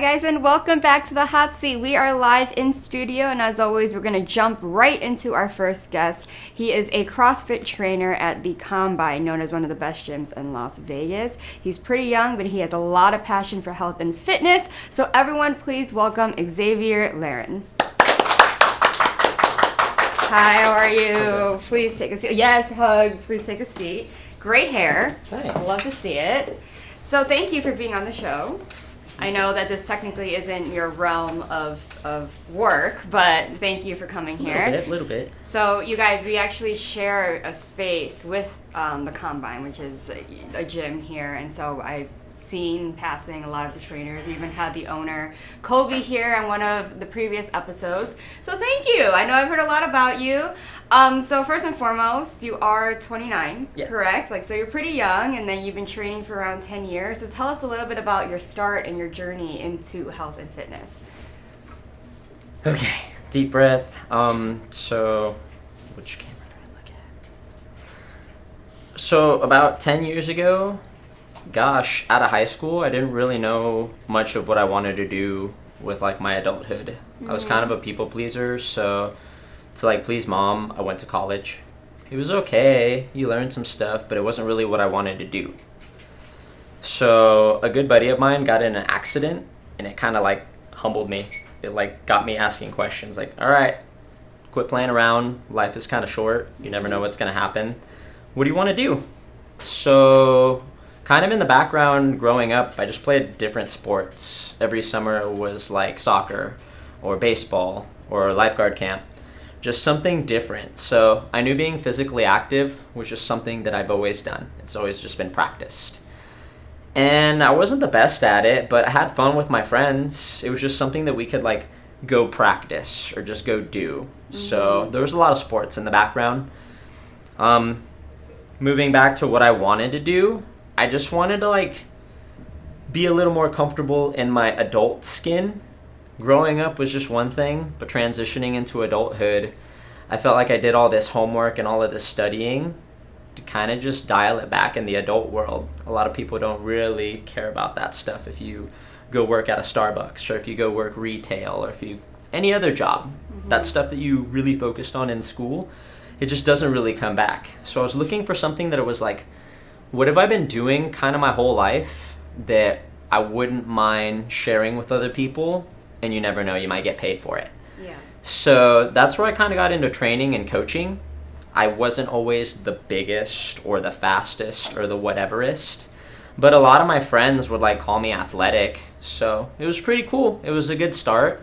Hi guys, and welcome back to the Hot Seat. We are live in studio, and as always, we're going to jump right into our first guest. He is a CrossFit trainer at the Combine, known as one of the best gyms in Las Vegas. He's pretty young, but he has a lot of passion for health and fitness. So everyone, please welcome Xavier Laren. Hi, how are you? Please take a seat. Yes, hugs. Please take a seat. Great hair. Thanks. I love to see it. So thank you for being on the show. I know that this technically isn't your realm of work, but thank you for coming here. A little bit. So you guys, we actually share a space with the Combine, which is a gym here, and so I've seen passing a lot of the trainers. We even had the owner, Kobe, here on one of the previous episodes. So thank you. I know I've heard a lot about you. So first and foremost, you are 29, correct? So you're pretty young, and then you've been training for around 10 years. So tell us a little bit about your start and your journey into health and fitness. Okay, deep breath. So which camera do I look at? So about 10 years ago, gosh, out of high school, I didn't really know much of what I wanted to do with my adulthood. I was kind of a people pleaser, so to please mom, I went to college. It was okay, you learned some stuff, but it wasn't really what I wanted to do. So a good buddy of mine got in an accident, and it kind of humbled me. It got me asking questions all right, quit playing around, life is kind of short, you never know what's going to happen. What do you want to do? So kind of in the background growing up, I just played different sports. Every summer it was soccer or baseball or lifeguard camp, just something different. So I knew being physically active was just something that I've always done. It's always just been practiced. And I wasn't the best at it, but I had fun with my friends. It was just something that we could go practice or just go do. So there was a lot of sports in the background. Moving back to what I wanted to do, I just wanted to be a little more comfortable in my adult skin. Growing up was just one thing, but transitioning into adulthood, I felt like I did all this homework and all of this studying to kind of just dial it back in the adult world. A lot of people don't really care about that stuff if you go work at a Starbucks or if you go work retail or if you any other job. That stuff that you really focused on in school, it just doesn't really come back. So I was looking for something that it was what have I been doing kind of my whole life that I wouldn't mind sharing with other people, and you never know, you might get paid for it. Yeah. So that's where I kind of got into training and coaching. I wasn't always the biggest or the fastest or the whateverest, but a lot of my friends would call me athletic, so it was pretty cool. It was a good start.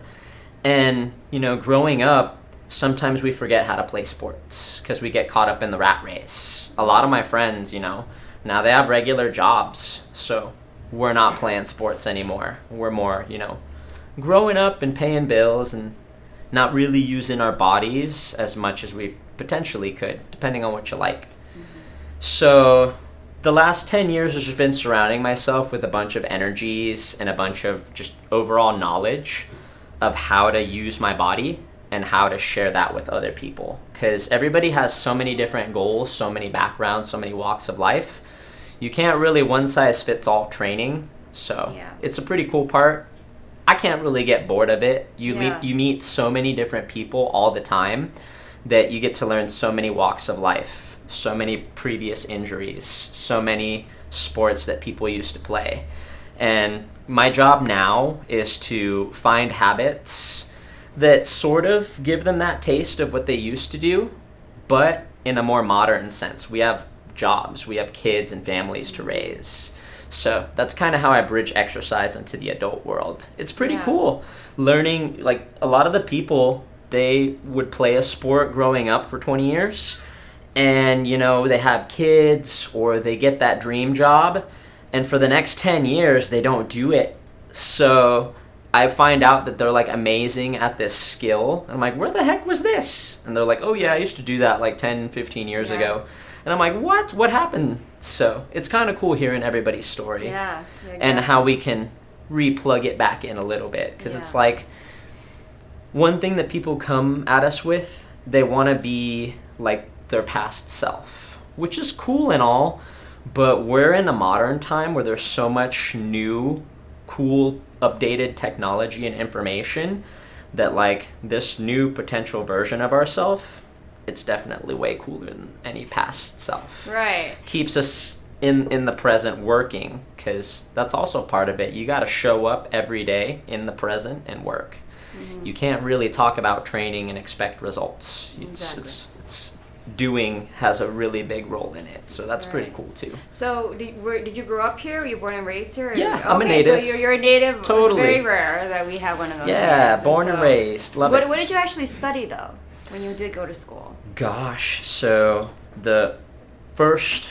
And growing up, sometimes we forget how to play sports because we get caught up in the rat race. A lot of my friends, now they have regular jobs, so we're not playing sports anymore. We're more, growing up and paying bills and not really using our bodies as much as we potentially could, depending on what you like. So the last 10 years has just been surrounding myself with a bunch of energies and a bunch of just overall knowledge of how to use my body and how to share that with other people. Because everybody has so many different goals, so many backgrounds, so many walks of life. You can't really one-size-fits-all training, so it's a pretty cool part. I can't really get bored of it. You meet so many different people all the time that you get to learn so many walks of life, so many previous injuries, so many sports that people used to play. And my job now is to find habits that sort of give them that taste of what they used to do, but in a more modern sense. We have jobs, we have kids and families to raise. So that's kind of how I bridge exercise into the adult world. It's pretty cool learning, a lot of the people, they would play a sport growing up for 20 years and, they have kids or they get that dream job, and for the next 10 years, they don't do it. So I find out that they're amazing at this skill. And I'm where the heck was this? And they're oh yeah, I used to do that 10, 15 years ago. And I'm what happened? So it's kind of cool hearing everybody's story and how we can re-plug it back in a little bit. Because it's one thing that people come at us with, they want to be their past self, which is cool and all, but we're in a modern time where there's so much new cool updated technology and information that like this new potential version of ourselves, it's definitely way cooler than any past self. Right. Keeps us in the present working, because that's also part of it. You got to show up every day in the present and work. You can't really talk about training and expect results. It's doing has a really big role in it, so that's pretty cool too. So did you grow up here? Were you born and raised here? Yeah, I'm a native. So you're a native. Totally. It's very rare that we have one of those. Yeah, natives. born and raised. Love it. What did you actually study though when you did go to school? Gosh, so the first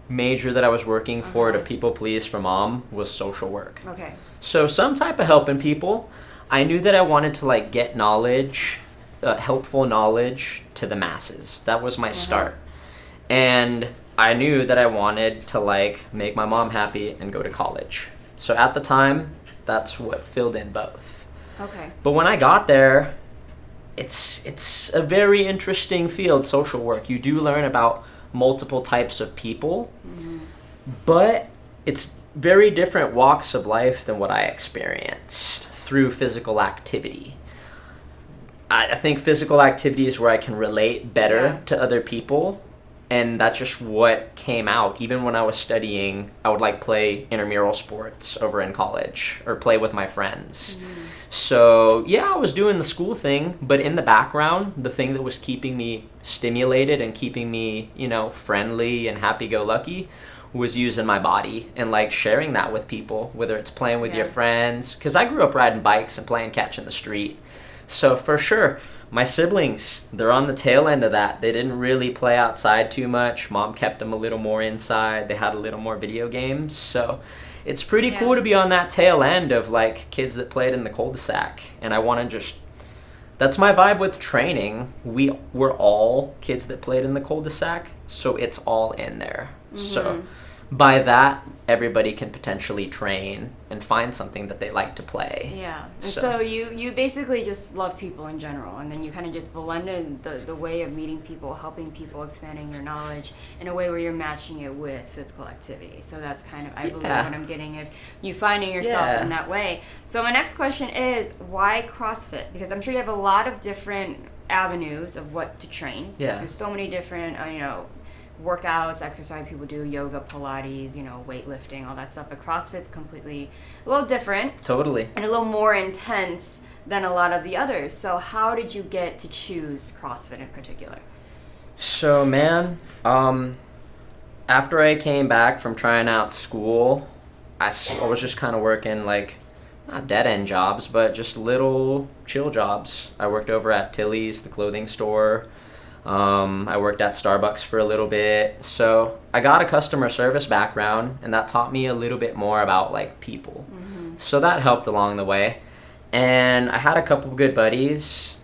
major that I was working for to people please for mom was social work. Okay. So some type of helping people. I knew that I wanted to like get knowledge, helpful knowledge to the masses. That was my start. And I knew that I wanted to like make my mom happy and go to college. So at the time, that's what filled in both. Okay. But when I got there, it's a very interesting field, social work. You do learn about multiple types of people, but it's very different walks of life than what I experienced through physical activity. I think physical activity is where I can relate better to other people, and that's just what came out. Even when I was studying, I would like play intramural sports over in college or play with my friends. So yeah, I was doing the school thing, but in the background, the thing that was keeping me stimulated and keeping me, you know, friendly and happy-go-lucky was using my body and like sharing that with people, whether it's playing with your friends, because I grew up riding bikes and playing catch in the street. So for sure, my siblings, they're on the tail end of that. They didn't really play outside too much. Mom kept them a little more inside. They had a little more video games. So it's pretty cool to be on that tail end of like kids that played in the cul-de-sac. And I want to just, that's my vibe with training. We're all kids that played in the cul-de-sac, so it's all in there. So by that, everybody can potentially train and find something that they like to play. Yeah. And so you basically just love people in general, and then you kind of just blended the way of meeting people, helping people, expanding your knowledge in a way where you're matching it with physical activity. So that's kind of, I believe, what I'm getting at, you finding yourself in that way. So my next question is, why CrossFit? Because I'm sure you have a lot of different avenues of what to train. Yeah. There's so many different, workouts, exercise people do, yoga, Pilates, weightlifting, all that stuff. But CrossFit's completely a little different. Totally. And a little more intense than a lot of the others. So how did you get to choose CrossFit in particular? So, man, after I came back from trying out school, I was just kind of working like, not dead-end jobs, but just little chill jobs. I worked over at Tilly's, the clothing store. I worked at Starbucks for a little bit. So I got a customer service background, and that taught me a little bit more about like people. So that helped along the way. And I had a couple of good buddies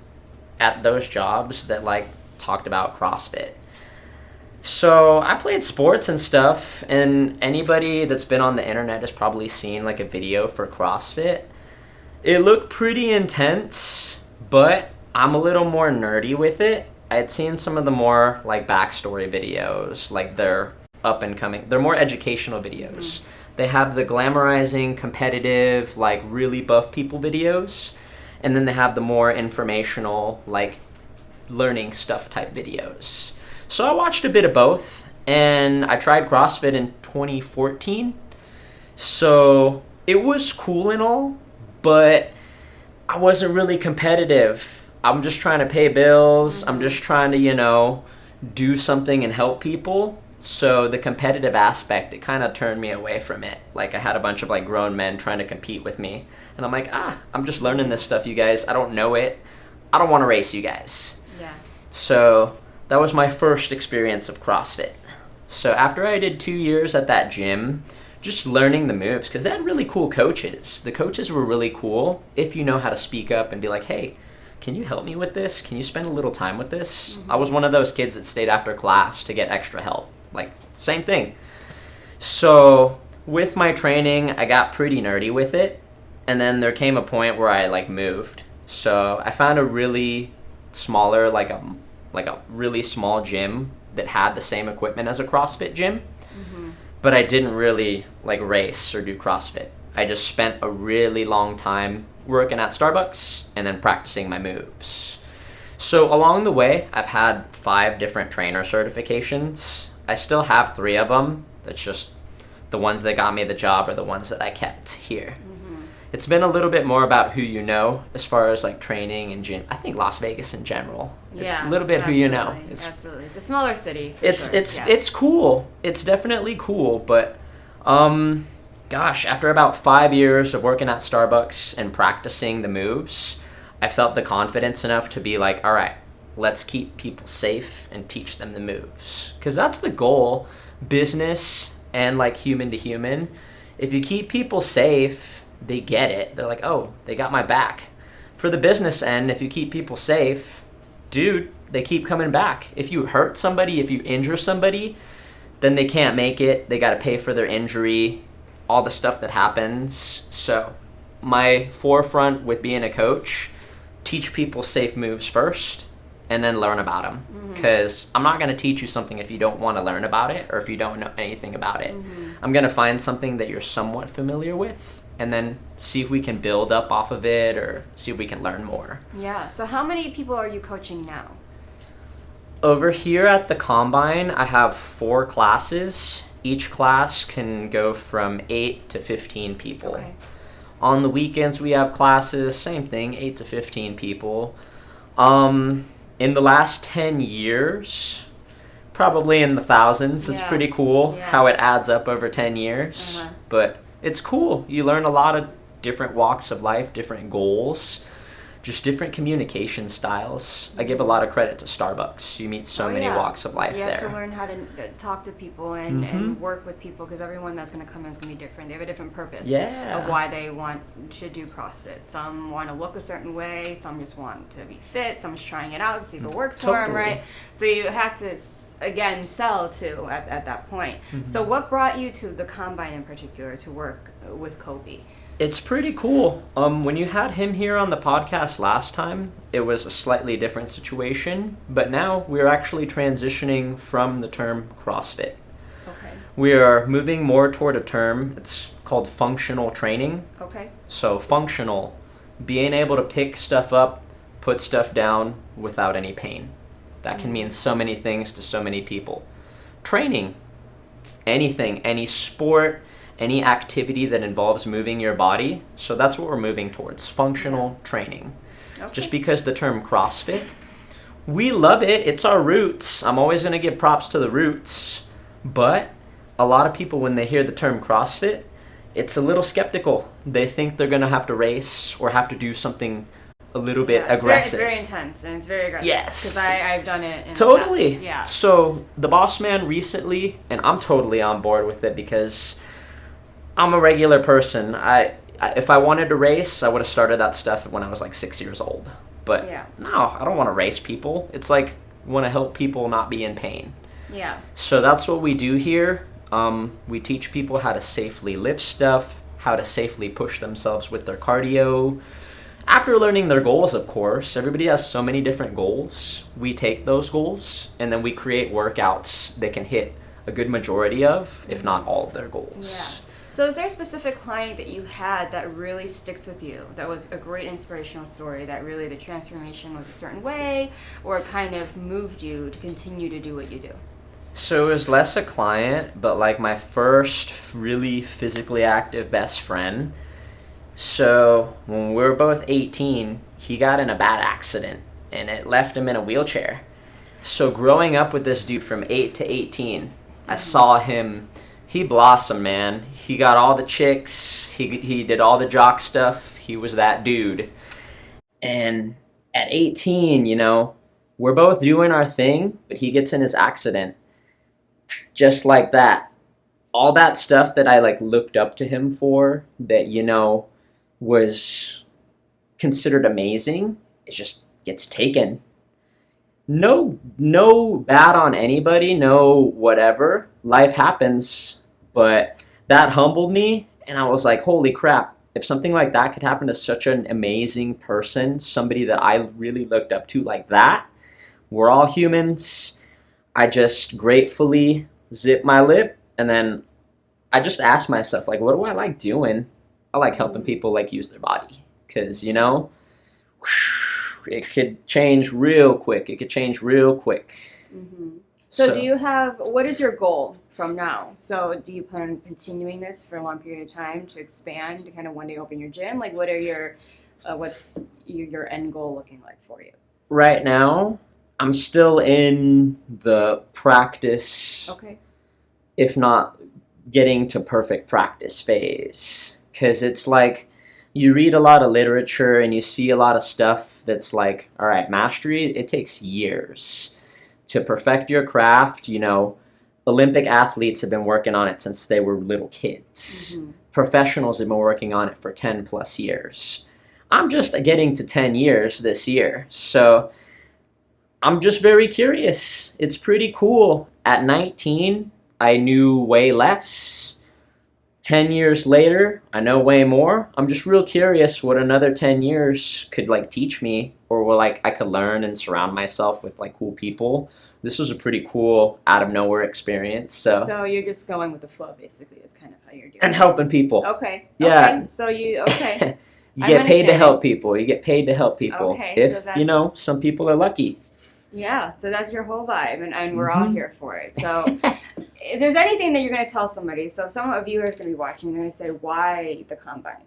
at those jobs that like talked about CrossFit. So I played sports and stuff, and anybody that's been on the internet has probably seen like a video for CrossFit. It looked pretty intense, but I'm a little more nerdy with it. I had seen some of the more like backstory videos, like they're up and coming. They're more educational videos. They have the glamorizing, competitive, like really buff people videos, and then they have the more informational, like learning stuff type videos. So I watched a bit of both, and I tried CrossFit in 2014. So it was cool and all, but I wasn't really competitive. I'm just trying to pay bills. I'm just trying to, do something and help people. So the competitive aspect, it kind of turned me away from it. Like I had a bunch of like grown men trying to compete with me. And I'm like, I'm just learning this stuff, you guys. I don't know it. I don't want to race you guys. Yeah. So that was my first experience of CrossFit. So after I did 2 years at that gym, just learning the moves, because they had really cool coaches. The coaches were really cool if you know how to speak up and be like, hey, can you help me with this? Can you spend a little time with this? I was one of those kids that stayed after class to get extra help. Like, same thing. So with my training, I got pretty nerdy with it. And then there came a point where I like moved. So I found a really smaller, like a really small gym that had the same equipment as a CrossFit gym. But I didn't really like race or do CrossFit. I just spent a really long time working at Starbucks and then practicing my moves. So along the way, I've had 5 different trainer certifications. I still have 3 of them. That's just the ones that got me the job are the ones that I kept here. It's been a little bit more about who you know as far as like training and gym. I think Las Vegas in general. It's a little bit absolutely, who you know. Absolutely. It's a smaller city. It's cool. It's definitely cool, but gosh, after about 5 years of working at Starbucks and practicing the moves, I felt the confidence enough to be like, all right, let's keep people safe and teach them the moves. Because that's the goal, business and like human to human. If you keep people safe, they get it. They're like, oh, they got my back. For the business end, if you keep people safe, dude, they keep coming back. If you hurt somebody, if you injure somebody, then they can't make it. They got to pay for their injury, all the stuff that happens. So my forefront with being a coach, teach people safe moves first and then learn about them. Because I'm not going to teach you something if you don't want to learn about it or if you don't know anything about it. I'm going to find something that you're somewhat familiar with and then see if we can build up off of it or see if we can learn more. Yeah. So how many people are you coaching now? Over here at the Combine, I have 4 classes. Each class can go from 8 to 15 people. Okay. On the weekends, we have classes, same thing, 8 to 15 people. In the last 10 years, probably in the thousands. It's pretty cool how it adds up over 10 years. But it's cool. You learn a lot of different walks of life, different goals, just different communication styles. I give a lot of credit to Starbucks. You meet so many walks of life there. You have to learn how to talk to people and work with people because everyone that's going to come in is going to be different. They have a different purpose of why they want to do CrossFit. Some want to look a certain way. Some just want to be fit. Some's trying it out to see if it works for them, right? So you have to, again, sell too at that point. So what brought you to the Combine in particular to work with Kobe? It's pretty cool. When you had him here on the podcast last time, it was a slightly different situation, but now we're actually transitioning from the term CrossFit. Okay. We are moving more toward a term, it's called functional training. Okay. So functional, being able to pick stuff up, put stuff down without any pain. That can mean so many things to so many people. Training, anything, any sport, any activity that involves moving your body. So that's what we're moving towards, functional training. Okay. Just because the term CrossFit, we love it. It's our roots. I'm always going to give props to the roots. But a lot of people, when they hear the term CrossFit, it's a little skeptical. They think they're going to have to race or have to do something a little bit aggressive. It's very intense and it's very aggressive. Yes. Because I've done it in totally. the past. Yeah. So the Boss Man recently, and I'm totally on board with it because I'm a regular person. If I wanted to race, I would have started that stuff when I was like 6 years old. But no, I don't want to race people. It's like I want to help people not be in pain. Yeah. So that's what we do here. We teach people how to safely lift stuff, how to safely push themselves with their cardio. After learning their goals, of course, everybody has so many different goals. We take those goals and then we create workouts that can hit a good majority of, if not all of their goals. Yeah. So is there a specific client that you had that really sticks with you, that was a great inspirational story, that really the transformation was a certain way, or it kind of moved you to continue to do what you do? So it was less a client, but like my first really physically active best friend. So when we were both 18, he got in a bad accident, and it left him in a wheelchair. So growing up with this dude from 8 to 18, I saw him. He blossomed, man. He got all the chicks. He did all the jock stuff. He was that dude. And at 18, we're both doing our thing, but he gets in his accident. Just like that. All that stuff that I looked up to him for, that, was considered amazing, it just gets taken. No bad on anybody, no whatever. Life happens, but that humbled me, and I was like, holy crap, if something like that could happen to such an amazing person, somebody that I really looked up to like that, we're all humans. I just gratefully zipped my lip, and then I just asked myself, what do I like doing? I like helping people like use their body because you know it could change real quick. It could change real quick. So do you have, what is your goal from now? So do you plan on continuing this for a long period of time to expand, to kind of one day open your gym? Like what are your, what's your end goal looking like for you? Right now, I'm still in the practice, if not getting to perfect practice phase. Because it's like you read a lot of literature and you see a lot of stuff that's like, all right, mastery, it takes years to perfect your craft. You know, Olympic athletes have been working on it since they were little kids. Professionals have been working on it for 10 plus years. I'm just getting to 10 years this year. So I'm just very curious. It's pretty cool. At 19, I knew way less. 10 years later, I know way more. I'm just real curious what another 10 years could like teach me, or what like I could learn and surround myself with like cool people. This was a pretty cool out of nowhere experience. So you're just going with the flow, basically, is kind of how you're doing and it. Helping people. Okay. Yeah. Okay. So you okay. You get paid to help people. You get paid to help people. Okay, if so you know, some people are lucky. Yeah, so that's your whole vibe, and we're all here for it. So if there's anything that you're going to tell somebody, so some of you are going to be watching, they're going to say, why the combine?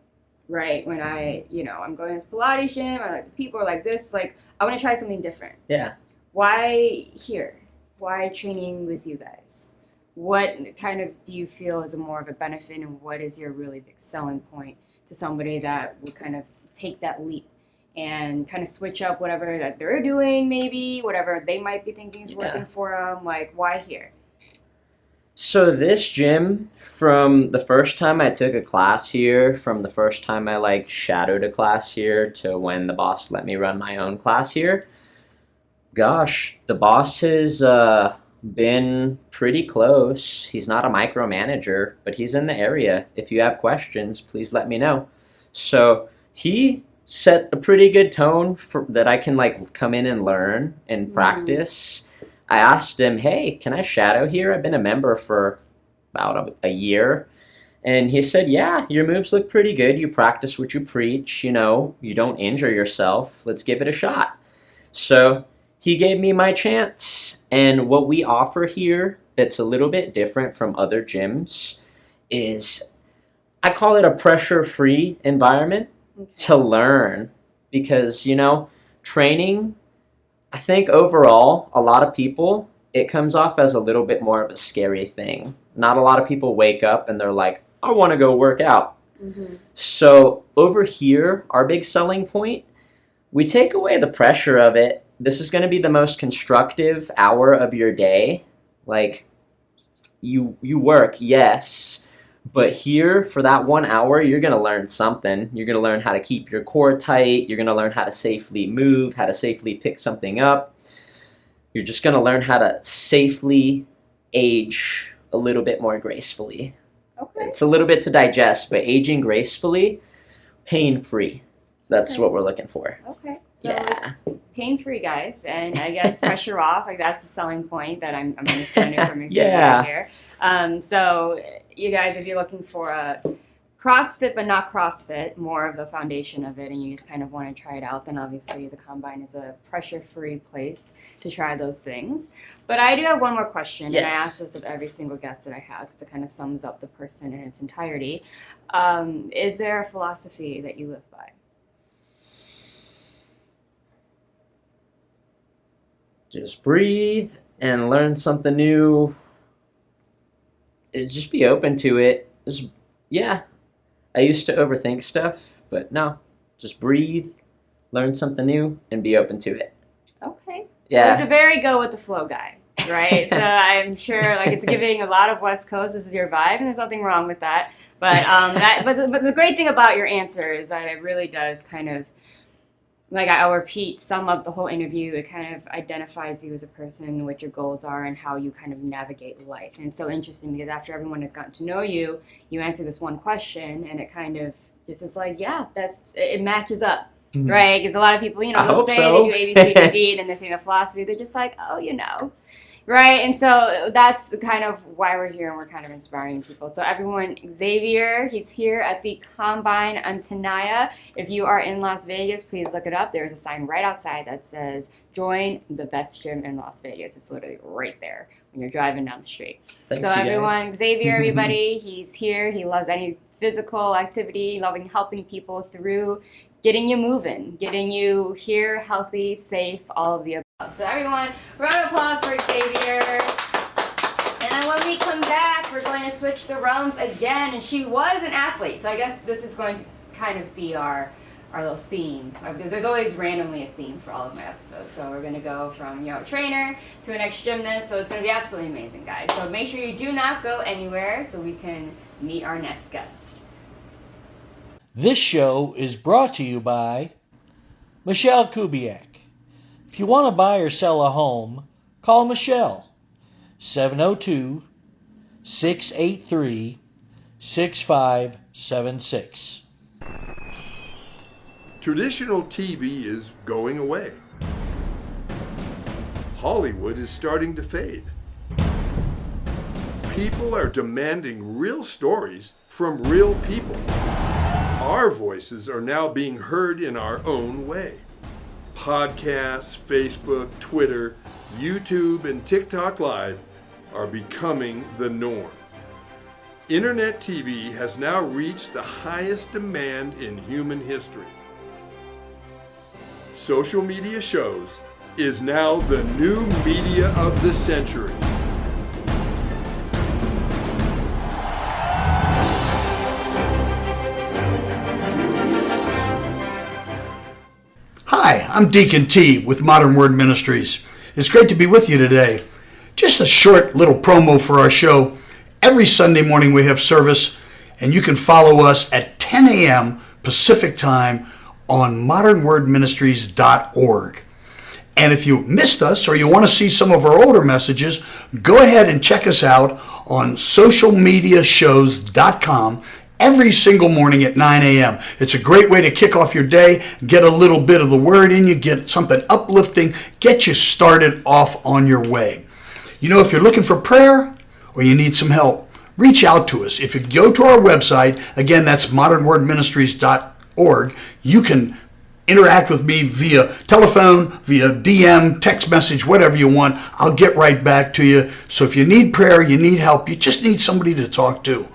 Right? When I'm going to this Pilates gym, I like the people are like this, like, I want to try something different. Yeah. Why here? Why training with you guys? What kind of do you feel is more of a benefit, and what is your really big selling point to somebody that would kind of take that leap and kind of switch up whatever that they're doing, maybe whatever they might be thinking is working for them? Like, why here? So this gym, from the first time I took a class here, from the first time I like shadowed a class here to when the boss let me run my own class here, gosh, the boss has been pretty close. He's not a micromanager, but he's in the area. If you have questions, please let me know. So he set a pretty good tone for that I can like come in and learn and practice. I asked him, hey, can I shadow here? I've been a member for about a year. And he said, yeah, your moves look pretty good. You practice what you preach, you know, you don't injure yourself. Let's give it a shot. So he gave me my chance. And what we offer here that's a little bit different from other gyms is, I call it a pressure-free environment to learn. Because, you know, training, I think overall, a lot of people, it comes off as a little bit more of a scary thing. Not a lot of people wake up and they're like, I want to go work out. So over here, our big selling point, we take away the pressure of it. This is going to be the most constructive hour of your day. Like, you work, yes, but here for that 1 hour, you're going to learn something. You're going to learn how to keep your core tight. You're going to learn how to safely move, how to safely pick something up. You're just going to learn how to safely age a little bit more gracefully. Okay. It's a little bit to digest, but aging gracefully, pain-free. That's what we're looking for. Okay. So it's pain-free, guys, and I guess pressure off. Like, that's the selling point that I'm understanding from example here. So you guys, if you're looking for a CrossFit but not CrossFit, more of the foundation of it, and you just kind of want to try it out, then obviously the Combine is a pressure-free place to try those things. But I do have one more question, and I ask this of every single guest that I have because it kind of sums up the person in its entirety. Is there a philosophy that you live by? Just breathe and learn something new. Just be open to it. I used to overthink stuff, but no. Just breathe, learn something new, and be open to it. Okay. So it's a very go with the flow guy, right? So I'm sure like it's giving a lot of West Coast. This is your vibe, and there's nothing wrong with that. But but the great thing about your answer is that it really does kind of, like I'll repeat, sum up the whole interview. It kind of identifies you as a person, what your goals are, and how you kind of navigate life. And it's so interesting because after everyone has gotten to know you, you answer this one question, and it kind of just is like, it matches up, right? Because a lot of people, they'll say they do A, B, C, D, D, and then they say the philosophy. They're just like, right? Right, and so that's kind of why we're here, and we're kind of inspiring people. So everyone, Xavier, he's here at the Combine on Tenaya. If you are in Las Vegas, please look it up. There's a sign right outside that says, join the best gym in Las Vegas. It's literally right there when you're driving down the street. Thanks, so you everyone, guys. Xavier, everybody, he's here. He loves any physical activity, loving helping people through getting you moving, getting you here, healthy, safe, all of the above. So everyone, round of applause for Xavier. And then when we come back, we're going to switch the realms again. And she was an athlete, so I guess this is going to kind of be our little theme. There's always randomly a theme for all of my episodes. So we're going to go from a trainer to an ex-gymnast. So it's going to be absolutely amazing, guys. So make sure you do not go anywhere so we can meet our next guest. This show is brought to you by Michelle Kubiak. If you want to buy or sell a home, call Michelle, 702-683-6576. Traditional TV is going away. Hollywood is starting to fade. People are demanding real stories from real people. Our voices are now being heard in our own way. Podcasts, Facebook, Twitter, YouTube, and TikTok Live are becoming the norm. Internet TV has now reached the highest demand in human history. Social media shows is now the new media of the century. Hi, I'm Deacon T with Modern Word Ministries. It's great to be with you today. Just a short little promo for our show. Every Sunday morning we have service, and you can follow us at 10 a.m. Pacific Time on modernwordministries.org. And if you missed us or you want to see some of our older messages, go ahead and check us out on socialmediashows.com every single morning at 9 a.m. It's a great way to kick off your day, get a little bit of the word in you, get something uplifting, get you started off on your way. You know, if you're looking for prayer or you need some help, reach out to us. If you go to our website, again, that's modernwordministries.org, you can interact with me via telephone, via DM, text message, whatever you want. I'll get right back to you. So if you need prayer, you need help, you just need somebody to talk to,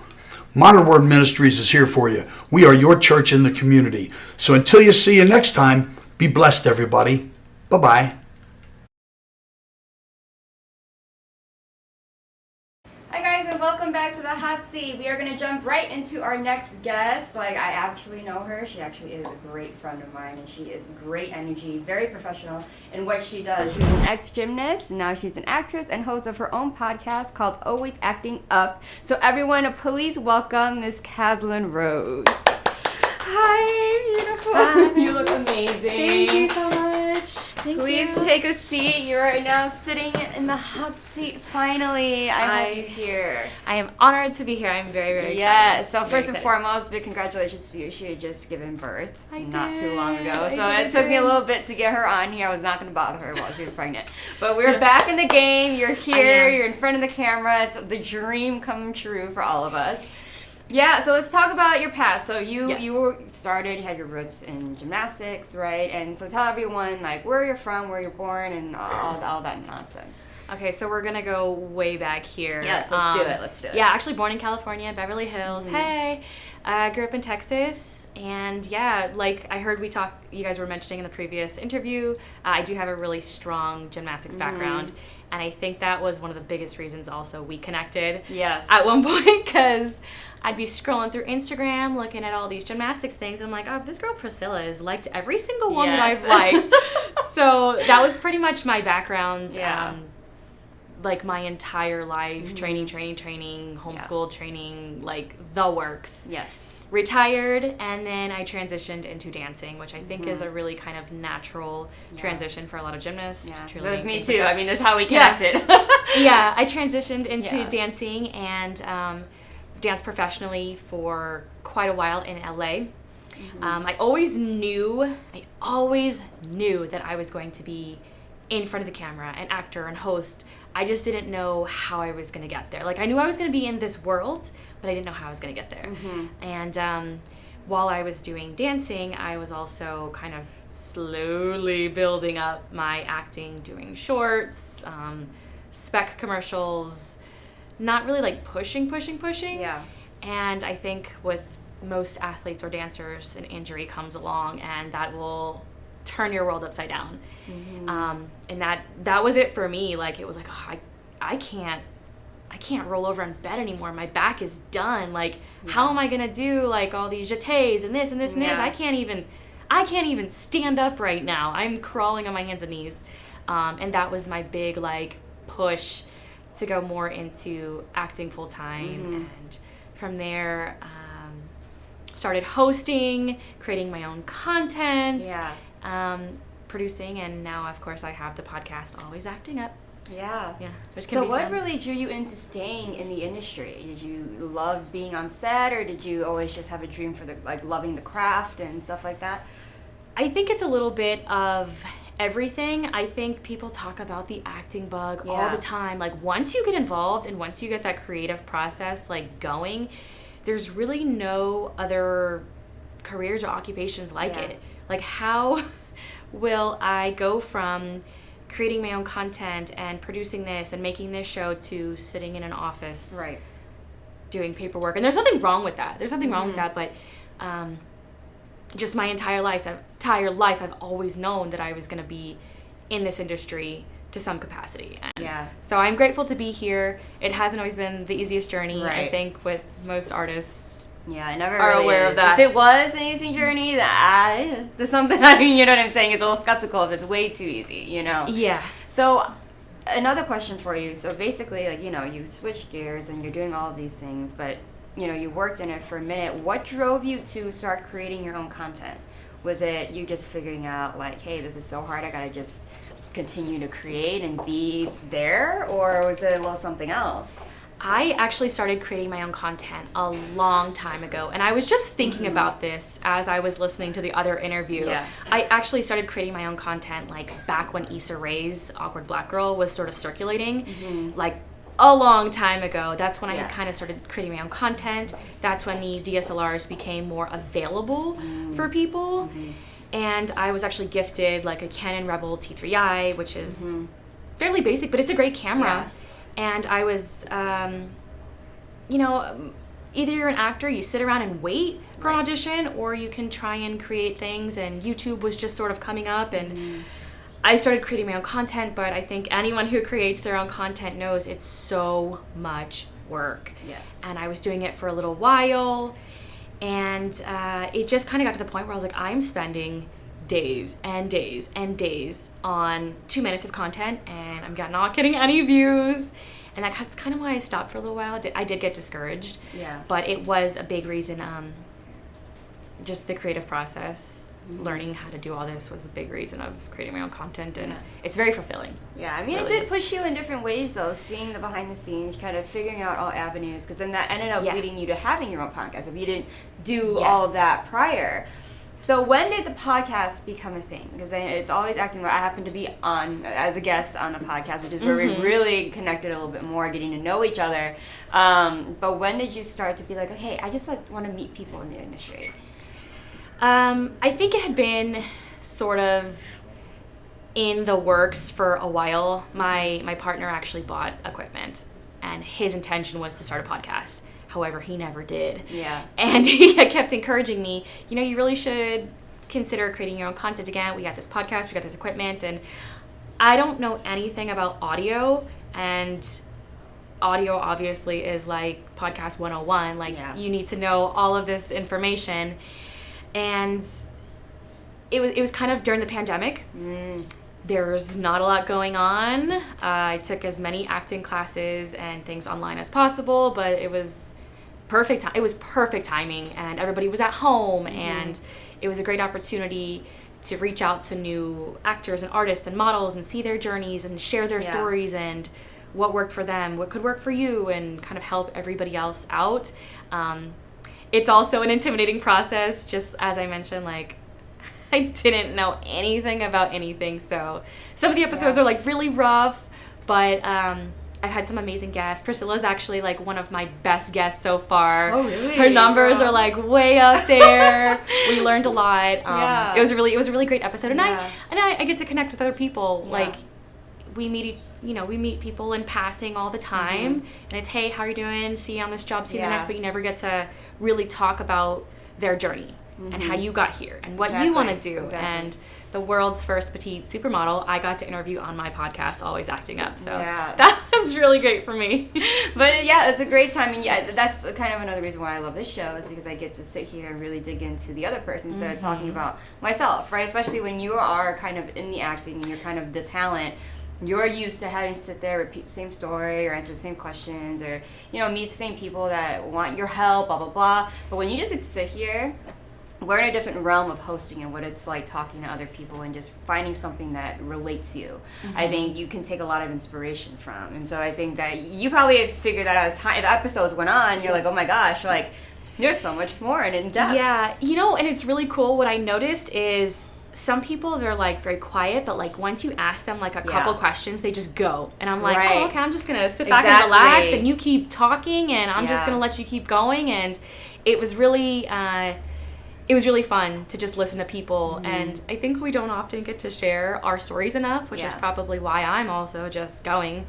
Modern Word Ministries is here for you. We are your church in the community. So until you see you next time, be blessed, everybody. Bye-bye. Hi guys, and welcome back to the hot seat. We are going to jump right into our next guest. I actually know her. She actually is a great friend of mine, and she is great energy, very professional in what she does. She's an ex-gymnast, now she's an actress and host of her own podcast called Always Acting Up. So everyone, please welcome Miss Caslin Rose. Hi, beautiful. Hi. You look amazing. Thank you so much. Please take a seat. You are now sitting in the hot seat. Finally, I have you here. I am honored to be here. I'm very, very excited. Yes. So Very first and excited. foremost, big congratulations to you. She had just given birth I not too did. long ago. I So did it took me a agree. little bit to get her on here. I was not going to bother her while she was pregnant. But we're back in the game. You're here. am. You're in front of the camera. It's the dream come true for all of us. Yeah, so let's talk about your past. So you Yes. you had your roots in gymnastics, right? And so tell everyone where you're from, where you're born, and all that nonsense. Okay, so we're gonna go way back here. Yes, let's do it. Let's do it. Yeah, actually born in California, Beverly Hills. Mhm. Hey, grew up in Texas, and yeah, I heard you guys were mentioning in the previous interview, I do have a really strong gymnastics background, and I think that was one of the biggest reasons also we connected. Yes. At one point, because I'd be scrolling through Instagram, looking at all these gymnastics things, and I'm like, oh, this girl Priscilla has liked every single one that Yes. I've liked. So that was pretty much my background. Yeah. My entire life, training, homeschooled training, the works. Yes. Retired, and then I transitioned into dancing, which I think is a really kind of natural transition for a lot of gymnasts. Yeah. cheerleading, That was me things too. like that. I mean, that's how we Yeah. connected. Yeah, I transitioned into Yeah. dancing and danced professionally for quite a while in LA. I always knew that I was going to be in front of the camera, an actor and host. I just didn't know how I was going to get there. Like, I knew I was going to be in this world, but I didn't know how I was going to get there. And while I was doing dancing, I was also kind of slowly building up my acting, doing shorts, spec commercials, not really like pushing. Yeah. And I think with most athletes or dancers, an injury comes along and that will turn your world upside down. And that was it for me. Like, it was like, oh, I can't roll over in bed anymore. My back is done. Like, how am I gonna do like all these jetés and this and this and this? I can't even stand up right now. I'm crawling on my hands and knees. And that was my big like push to go more into acting full time. And from there, started hosting, creating my own content, producing, and now of course I have the podcast Always Acting Up. Yeah. Which can So be what fun. really drew you into staying in the industry? Did you love being on set, or did you always just have a dream for loving the craft and stuff like that? I think it's a little bit of everything. I think people talk about the acting bug all the time. Like, once you get involved and once you get that creative process like going, there's really no other careers or occupations like it. Like, how will I go from creating my own content and producing this and making this show to sitting in an office doing paperwork? And there's nothing wrong with that. But just my entire life I've always known that I was going to be in this industry to some capacity. And so I'm grateful to be here. It hasn't always been the easiest journey. I think with most artists I never are really aware is. of that. If it was an easy journey, there's something, I mean, you know what I'm saying? It's a little skeptical if it's way too easy, you know? Yeah. So another question for you. So basically, like, you know, you switched gears and you're doing all of these things, but, you know, you worked in it for a minute. What drove you to start creating your own content? Was it you just figuring out, like, hey, this is so hard, I gotta just continue to create and be there? Or was it a little something else? I actually started creating my own content a long time ago, and I was just thinking about this as I was listening to the other interview. I actually started creating my own content like back when Issa Rae's Awkward Black Girl was sort of circulating, like a long time ago. That's when I had kind of started creating my own content. That's when the DSLRs became more available for people. And I was actually gifted like a Canon Rebel T3i, which is fairly basic, but it's a great camera. And I was, you know, either you're an actor, you sit around and wait for an audition, or you can try and create things. And YouTube was just sort of coming up, and I started creating my own content. But I think anyone who creates their own content knows it's so much work. And I was doing it for a little while, and it just kind of got to the point where I was like, I'm spending days and days and days on 2 minutes of content, and I'm not getting any views. And that's kind of why I stopped for a little while. I did get discouraged, but it was a big reason. Just the creative process, learning how to do all this was a big reason of creating my own content, and it's very fulfilling. I mean, it did push you in different ways, though, seeing the behind the scenes, kind of figuring out all avenues, because then that ended up leading you to having your own podcast if you didn't do all of that prior. So when did the podcast become a thing? Because it's Always Acting. I happen to be on as a guest on the podcast, which is where we really connected a little bit more, getting to know each other. But when did you start to be like, okay, I just want to meet people in the industry? I think it had been sort of in the works for a while. My partner actually bought equipment, and his intention was to start a podcast. However, he never did. And he kept encouraging me, you know, you really should consider creating your own content again. We got this podcast, we got this equipment, and I don't know anything about audio, and audio obviously is like podcast 101. Like, you need to know all of this information. And it was kind of during the pandemic. There's not a lot going on. I took as many acting classes and things online as possible, but it was perfect. It was perfect timing, and everybody was at home, and it was a great opportunity to reach out to new actors and artists and models and see their journeys and share their stories and what worked for them, what could work for you, and kind of help everybody else out. It's also an intimidating process, just as I mentioned, like, I didn't know anything about anything. So some of the episodes are like really rough, but I've had some amazing guests. Priscilla's actually like one of my best guests so far. Oh, really? Her numbers are like way up there. We learned a lot. Yeah. It was a really great episode, and Yeah. I get to connect with other people. Yeah. Like we meet people in passing all the time, and it's, hey, how are you doing? See you on this job, see you the next, but you never get to really talk about their journey and how you got here and what you want to do. Exactly. And the world's first petite supermodel, I got to interview on my podcast, Always Acting Up. So Yeah. that was really great for me. But yeah, it's a great time, and yeah, that's kind of another reason why I love this show, is because I get to sit here and really dig into the other person instead of talking about myself, right? Especially when you are kind of in the acting and you're kind of the talent. You're used to having to sit there, repeat the same story, or answer the same questions, or meet the same people that want your help, blah blah blah. But when you just get to sit here, we're in a different realm of hosting and what it's like talking to other people and just finding something that relates you. I think you can take a lot of inspiration from, and so I think that you probably have figured that out as the episodes went on. You're like, oh my gosh, like there's so much more and in depth. Yeah, and it's really cool. What I noticed is some people, they're like very quiet, but like once you ask them like a couple questions, they just go. And I'm like, Right. oh, okay, I'm just gonna sit back and relax, and you keep talking, and I'm just Yeah. gonna let you keep going. And it was really fun to just listen to people. And I think we don't often get to share our stories enough, which is probably why I'm also just going.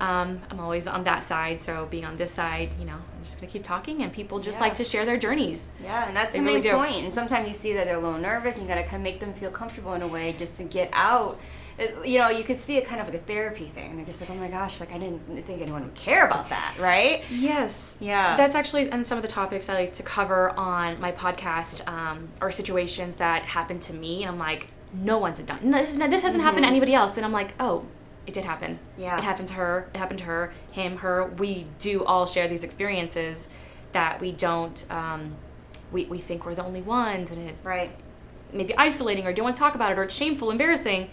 I'm always on that side, so being on this side, I'm just gonna keep talking, and people just like to share their journeys. Yeah, and that's They the really main do. point. And sometimes you see that they're a little nervous, and you gotta kind of make them feel comfortable in a way just to get out. You could see it kind of like a therapy thing. And they're just like, oh my gosh, like I didn't think anyone would care about that, right? Yes. Yeah. That's actually, and some of the topics I like to cover on my podcast are situations that happened to me, and I'm like, no one's done. No, this hasn't happened to anybody else. And I'm like, oh, it did happen. Yeah. It happened to her. It happened to her, him, her. We do all share these experiences that we don't, we think we're the only ones, and it Right. may be isolating, or don't want to talk about it, or it's shameful, embarrassing.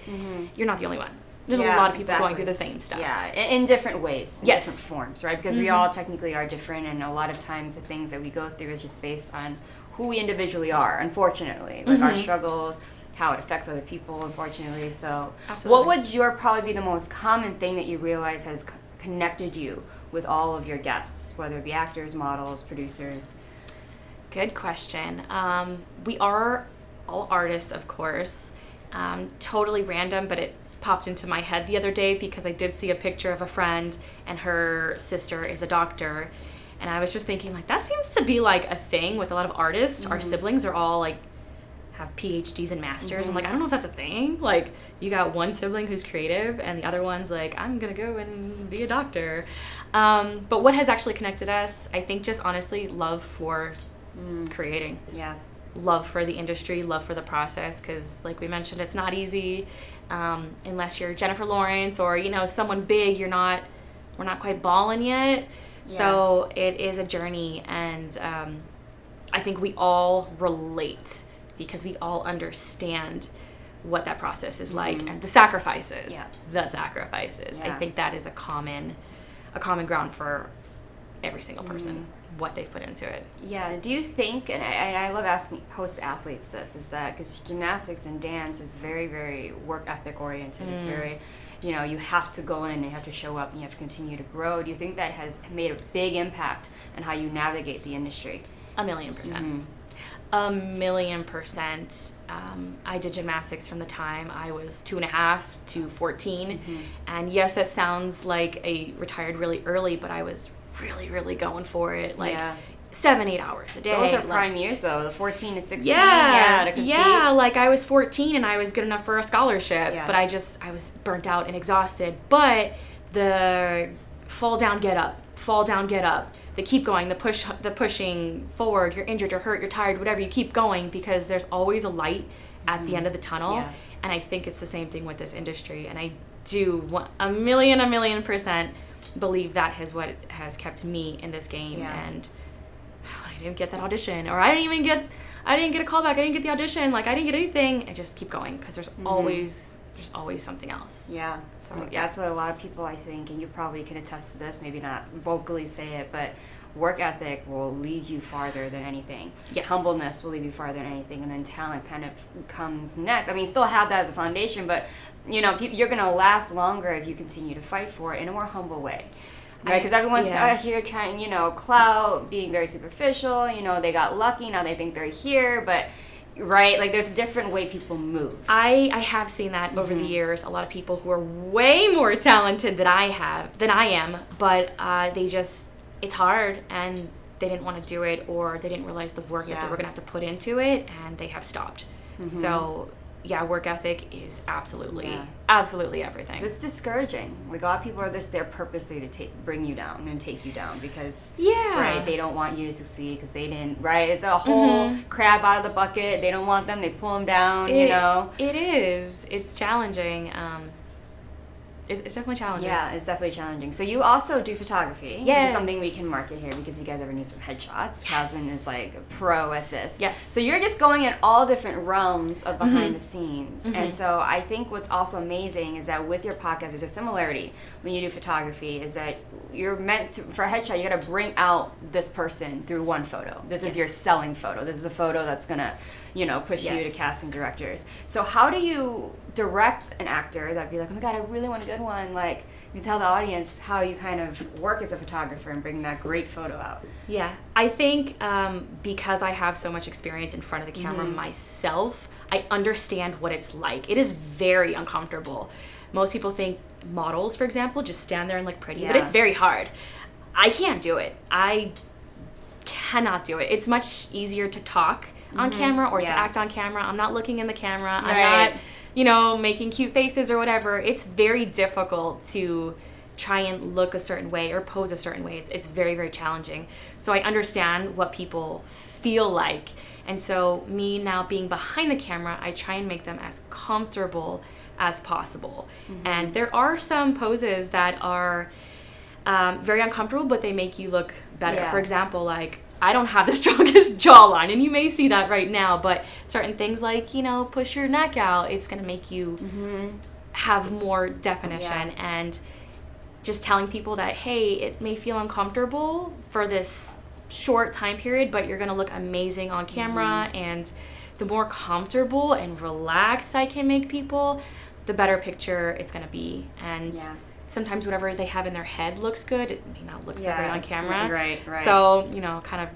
You're not the only one. There's a Yeah, lot of people exactly. going through the same stuff. Yeah, in different ways, in Yes. different forms, right? Because we all technically are different, and a lot of times the things that we go through is just based on who we individually are, unfortunately. Like our struggles, how it affects other people, unfortunately. So Absolutely. what would probably be the most common thing that you realize has connected you with all of your guests, whether it be actors, models, producers? Good question. We are all artists, of course. Totally random, but it popped into my head the other day because I did see a picture of a friend, and her sister is a doctor. And I was just thinking, like, that seems to be like a thing with a lot of artists. Our siblings are all like have PhDs and masters. I'm like, I don't know if that's a thing. Like, you got one sibling who's creative, and the other one's like, I'm gonna go and be a doctor. But what has actually connected us, I think, just honestly, love for creating. Yeah. Love for the industry, love for the process, because like we mentioned, it's not easy. Unless you're Jennifer Lawrence or someone big, we're not quite balling yet. Yeah. So it is a journey, and I think we all relate because we all understand what that process is like, and the sacrifices. Yeah. I Yeah. think that is a common ground for every single person, what they've put into it. Yeah. Do you think, and I love asking host athletes this, is that because gymnastics and dance is very, very work ethic oriented. It's very, you have to go in and you have to show up and you have to continue to grow. Do you think that has made a big impact on how you navigate the industry? 1,000,000%. 1,000,000%. I did gymnastics from the time I was 2.5 to 14. And yes, that sounds like I retired really early, but I was really, really going for it. Like 7-8 hours a day. Those are like, prime years though, the 14 to 16. Yeah, to compete. yeah. Like I was 14 and I was good enough for a scholarship, Yeah. but I was burnt out and exhausted. But the fall down, get up, the keep going, the pushing forward. You're injured, you're hurt, you're tired, whatever. You keep going because there's always a light at the end of the tunnel. Yeah. And I think it's the same thing with this industry. And I do 1,000,000% believe that is what has kept me in this game. Yeah. And I didn't get that audition, or I didn't get a callback, I didn't get the audition, like I didn't get anything. I just keep going because there's always there's always something else. Yeah. So, Like, yeah. that's what a lot of people, I think, and you probably can attest to this, maybe not vocally say it, but work ethic will lead you farther than anything. Yes. Humbleness will lead you farther than anything, and then talent kind of comes next. I mean, still have that as a foundation, but, you know, you're going to last longer if you continue to fight for it in a more humble way. Right, because everyone's out here trying, you know, clout, being very superficial, you know, they got lucky, now they think they're here, but, right, like there's a different way people move. I have seen that over the years. A lot of people who are way more talented than I am, but they just, it's hard, and they didn't want to do it, or they didn't realize the work that they were going to have to put into it, and they have stopped. So, yeah, work ethic is absolutely everything. It's discouraging. Like, a lot of people are just there purposely to bring you down and take you down because, right, they don't want you to succeed because they didn't, right? It's a whole crab out of the bucket. They don't want them. They pull them down, you know? It is. It's challenging. It's definitely challenging. Yeah, it's definitely challenging. So you also do photography. Yes. Which is something we can market here because if you guys ever need some headshots, Jasmine is like a pro at this. Yes. So you're just going in all different realms of behind the scenes. And so I think what's also amazing is that with your podcast, there's a similarity when you do photography is that you're meant to, for a headshot, you got to bring out this person through one photo. This is your selling photo. This is a photo that's going to, you know, push you to casting directors. So how do you direct an actor that'd be like, oh my God, I really want a good one? Like, you tell the audience how you kind of work as a photographer and bring that great photo out. Yeah, I think because I have so much experience in front of the camera myself, I understand what it's like. It is very uncomfortable. Most people think models, for example, just stand there and look pretty, but it's very hard. I can't do it. I cannot do it. It's much easier to talk on camera or to act on camera. I'm not looking in the camera. I'm not, you know, making cute faces or whatever. It's very difficult to try and look a certain way or pose a certain way. It's very, very challenging. So I understand what people feel like. And so me now being behind the camera, I try and make them as comfortable as possible. And there are some poses that are very uncomfortable, but they make you look better. For example, like, I don't have the strongest jawline, and you may see that right now, but certain things like, you know, push your neck out, it's going to make you have more definition. And just telling people that, hey, it may feel uncomfortable for this short time period, but you're going to look amazing on camera. And the more comfortable and relaxed I can make people, the better picture it's going to be. And sometimes whatever they have in their head looks good, it may not look so great on camera. Right. So, you know, kind of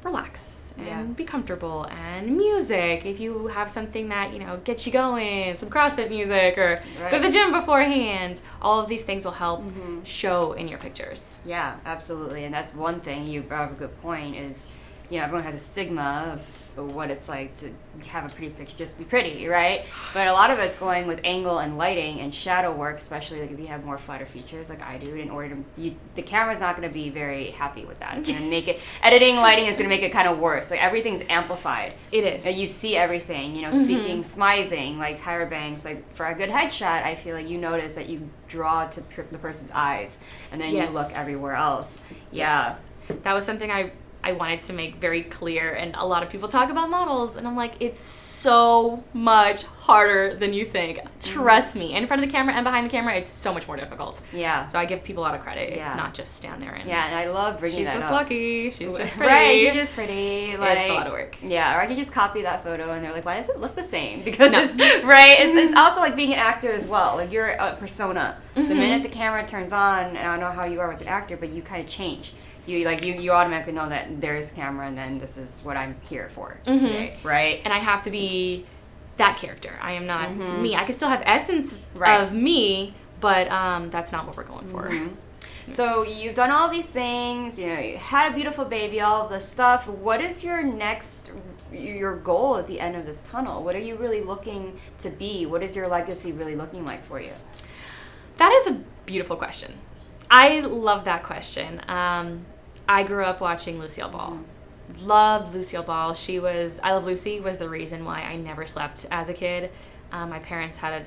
relax and be comfortable. And music, if you have something that, you know, gets you going, some CrossFit music, or go to the gym beforehand, all of these things will help show in your pictures. Yeah, absolutely. And that's one thing you brought up a good point is, you know, everyone has a stigma of what it's like to have a pretty picture, just be pretty, right? But a lot of it's going with angle and lighting and shadow work, especially like if you have more flatter features like I do, in order to, the camera's not going to be very happy with that. It's going to make it, editing, lighting is going to make it kind of worse. Like everything's amplified. It is. And you see everything, you know, speaking, smizing, like Tyra Banks, like for a good headshot, I feel like you notice that you draw to the person's eyes and then you look everywhere else. Yeah. That was something I wanted to make very clear, and a lot of people talk about models, and I'm like, it's so much harder than you think. Trust me. In front of the camera and behind the camera, it's so much more difficult. Yeah. So I give people a lot of credit. It's not just stand there and... Yeah, and I love bringing that up. She's just lucky. She's just pretty. Right, she's just pretty. Like, it's a lot of work. Yeah, or I can just copy that photo, and they're like, why does it look the same? Because it's, right, it's also like being an actor as well. Like, you're a persona. The minute the camera turns on, and I don't know how you are with an actor, but you kind of change. You automatically know that there's a camera and then this is what I'm here for today, right? And I have to be that character. I am not me. I can still have essence of me, but that's not what we're going for. So you've done all these things, you know, you had a beautiful baby, all of this stuff. What is your goal at the end of this tunnel? What are you really looking to be? What is your legacy really looking like for you? That is a beautiful question. I love that question. I grew up watching Lucille Ball. Loved Lucille Ball. I Love Lucy was the reason why I never slept as a kid. My parents I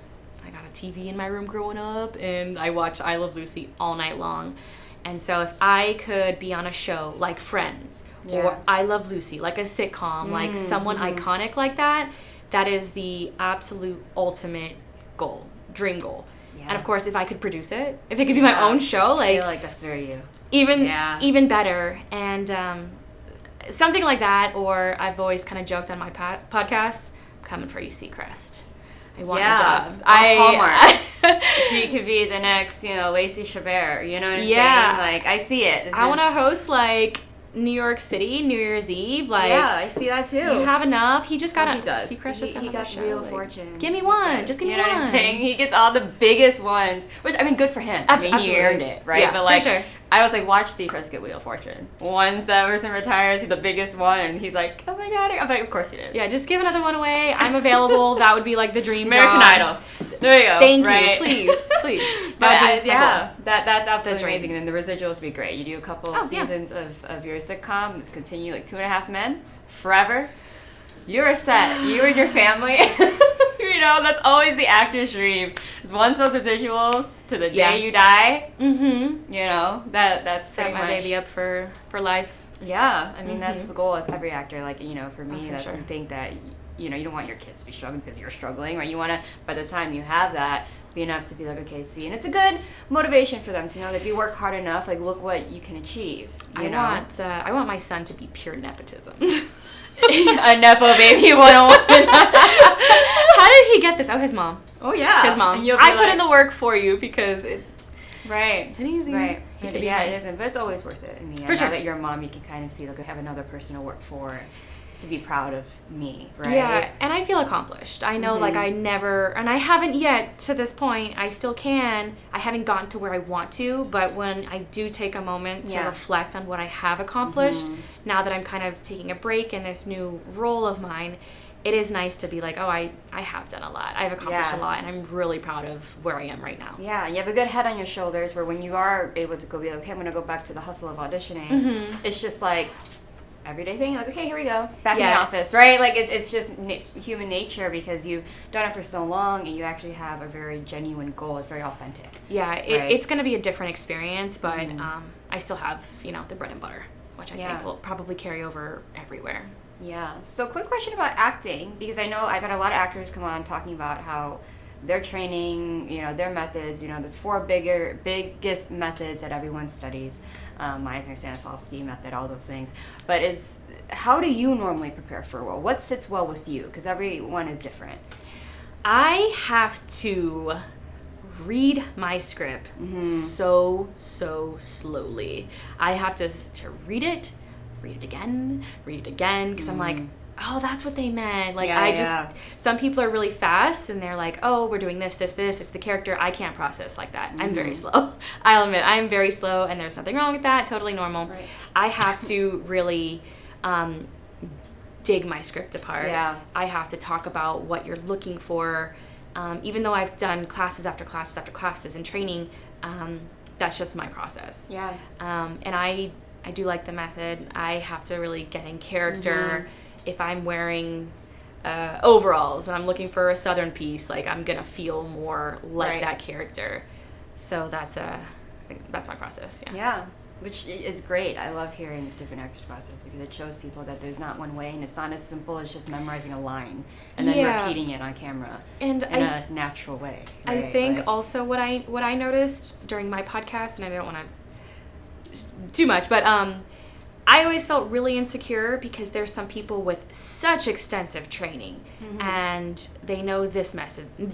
got a TV in my room growing up, and I watched I Love Lucy all night long. And so if I could be on a show like Friends or I Love Lucy, like a sitcom, like someone iconic like that, that is the absolute ultimate dream goal. Yeah. And of course, if I could produce it, if it could be my own show, I feel like that's very you. even better. And something like that, or I've always kind of joked on my podcast, I'm coming for you, Seacrest. I want your jobs. Hallmark. She could be the next, Lacey Chabert. You know what I'm saying? Like, I see it. I want to host, like, New York City, New Year's Eve. Like, yeah, I see that too. You have enough. He just got He does. Seacrest just got he got show. Wheel of Fortune. Give me one. Just give me one. You know what I'm saying? He gets all the biggest ones, which, I mean, good for him. Absolutely. He earned it, right? Yeah, but, like, for sure. I was like, watch Seacrest get Wheel of Fortune. Once that person retires, he's the biggest one, and he's like, oh my God. I'm like, of course he did. Yeah, just give another one away. I'm available. That would be like the dream American job. Idol. There you go. Thank right? you. Please. But That would be my goal. that's absolutely dream. amazing. And then the residuals would be great. You do a couple seasons of your sitcom, just continue like 2.5 Men, forever. You're set. You and your family. That's always the actor's dream. Is once those residuals to the day you die. Mm-hmm. That's Set pretty my much baby up for life. Yeah, I mean that's the goal as every actor. Like for me, for that's sure. something that you don't want your kids to be struggling because you're struggling, right? You want to, by the time you have that, be enough to be like, okay, see, and it's a good motivation for them to know that if you work hard enough, like look what you can achieve. I want my son to be pure nepotism. A nepo baby 101. How did he get this? Oh, his mom. Oh yeah, His mom. And you'll be I put like- in the work for you because it. Right. It's easy. Right. It could be Yeah, hard. it isn't, but it's always worth it in the end. For sure. Now that you're a mom, you can kind of see, like, I have another person to work for, to be proud of me, right? Yeah, and I feel accomplished. I know, like, I never, and I haven't yet to this point. I still can. I haven't gotten to where I want to, but when I do take a moment to reflect on what I have accomplished, now that I'm kind of taking a break in this new role of mine, it is nice to be like, oh, I have done a lot. I've accomplished a lot, and I'm really proud of where I am right now. Yeah, you have a good head on your shoulders where when you are able to go be like, okay, I'm going to go back to the hustle of auditioning, it's just like everyday thing. Like, okay, here we go. Back in the office, right? Like, it's just human nature because you've done it for so long and you actually have a very genuine goal. It's very authentic. Yeah, it's going to be a different experience, but I still have, the bread and butter, which I think will probably carry over everywhere. Yeah. So quick question about acting, because I know I've had a lot of actors come on talking about how their training, their methods, there's 4 biggest methods that everyone studies, Meisner, Stanislavski method, all those things. But how do you normally prepare for a role? What sits well with you? Because everyone is different. I have to read my script so slowly. I have to read it again, because I'm like, oh, that's what they meant. Like, some people are really fast and they're like, oh, we're doing this, it's the character. I can't process like that. I'm very slow. I'll admit, I'm very slow, and there's nothing wrong with that. Totally normal. Right. I have to really dig my script apart. Yeah. I have to talk about what you're looking for. Even though I've done classes after classes after classes and training, that's just my process. Yeah. And I do like the method. I have to really get in character. If I'm wearing overalls and I'm looking for a southern piece, like, I'm gonna feel more like that character. So that's my process. Yeah, which is great. I love hearing different actors' process because it shows people that there's not one way, and it's not as simple as just memorizing a line and then repeating it on camera in a natural way. Right? I think also what I noticed during my podcast, and I don't want to too much, but I always felt really insecure because there's some people with such extensive training and they know this method and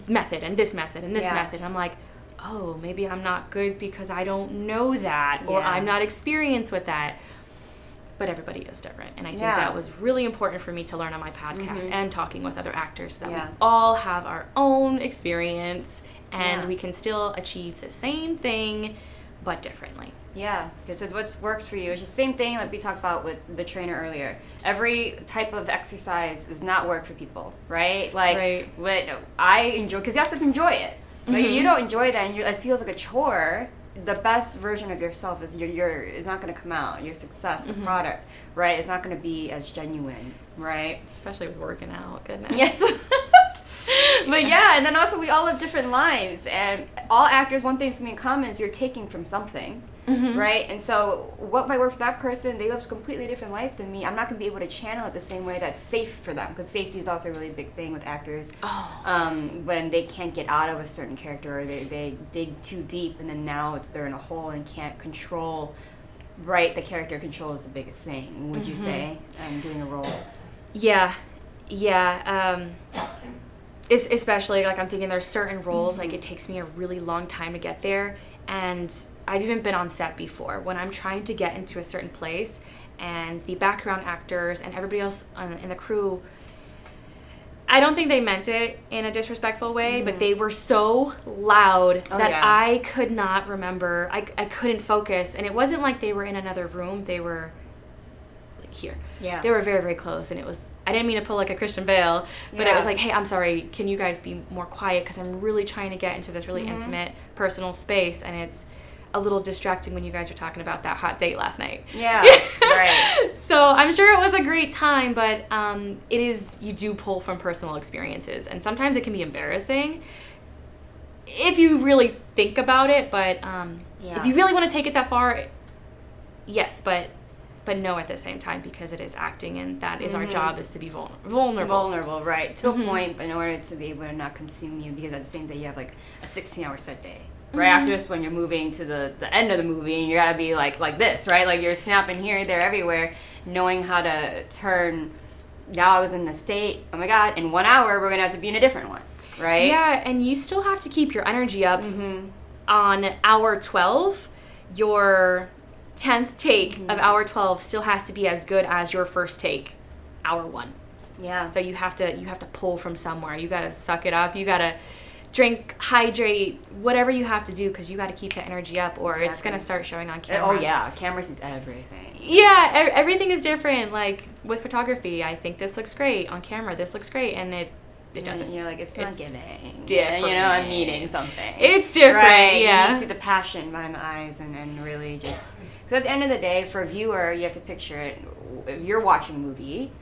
this method and this method. I'm like, oh, maybe I'm not good because I don't know that, or I'm not experienced with that. But everybody is different, and I think that was really important for me to learn on my podcast and talking with other actors, that we all have our own experience and we can still achieve the same thing but differently. Yeah, because it's what works for you. It's the same thing like we talked about with the trainer earlier. Every type of exercise does not work for people, right? Like, what I enjoy, because you have to enjoy it. Like, if you don't enjoy that and it feels like a chore, the best version of yourself is is not going to come out. Your success, the product, right? It's not going to be as genuine, right? Especially with working out. Goodness. Yes. But yeah, and then also we all live different lives, and all actors, one thing to me in common is you're taking from something. Right? And so what might work for that person, they live a completely different life than me. I'm not going to be able to channel it the same way that's safe for them, because safety is also a really big thing with actors. When they can't get out of a certain character, or they dig too deep, and then now they're in a hole and can't control. Right, the character control is the biggest thing, would you say, doing a role? Yeah. Especially, like, I'm thinking there's certain roles, like, it takes me a really long time to get there. And I've even been on set before when I'm trying to get into a certain place, and the background actors and everybody else in the crew, I don't think they meant it in a disrespectful way, but they were so loud that I could not remember. I couldn't focus. And it wasn't like they were in another room. They were like here. Yeah. They were very, very close. And it was, I didn't mean to pull like a Christian Bale, but it was like, hey, I'm sorry. Can you guys be more quiet? Because I'm really trying to get into this really intimate, personal space. And it's a little distracting when you guys are talking about that hot date last night. Yeah, right. So I'm sure it was a great time, but it is, you do pull from personal experiences, and sometimes it can be embarrassing if you really think about it, but if you really want to take it that far, yes, but no at the same time, because it is acting, and that is our job, is to be vulnerable. Vulnerable, right, to a point, but in order to be able to not consume you, because at the same time you have like a 16-hour set day. Right after this, when you're moving to the end of the movie, and you gotta be like this, right? Like, you're snapping here, there, everywhere, knowing how to turn. Now I was in the state. Oh my God! In 1 hour, we're gonna have to be in a different one, right? Yeah, and you still have to keep your energy up. On hour 12, your 10th take of hour 12 still has to be as good as your first take, hour 1. Yeah. So you have to pull from somewhere. You gotta suck it up. You gotta drink, hydrate, whatever you have to do, because you got to keep the energy up, or it's going to start showing on camera. Oh yeah, camera sees everything. Yeah, everything is different. Like with photography, I think this looks great on camera. This looks great, and it doesn't. You're like, it's not giving. Different. I'm needing something. It's different. Right? Yeah. You need to see the passion behind the eyes, and really just. Because at the end of the day, for a viewer, you have to picture it. If you're watching a movie,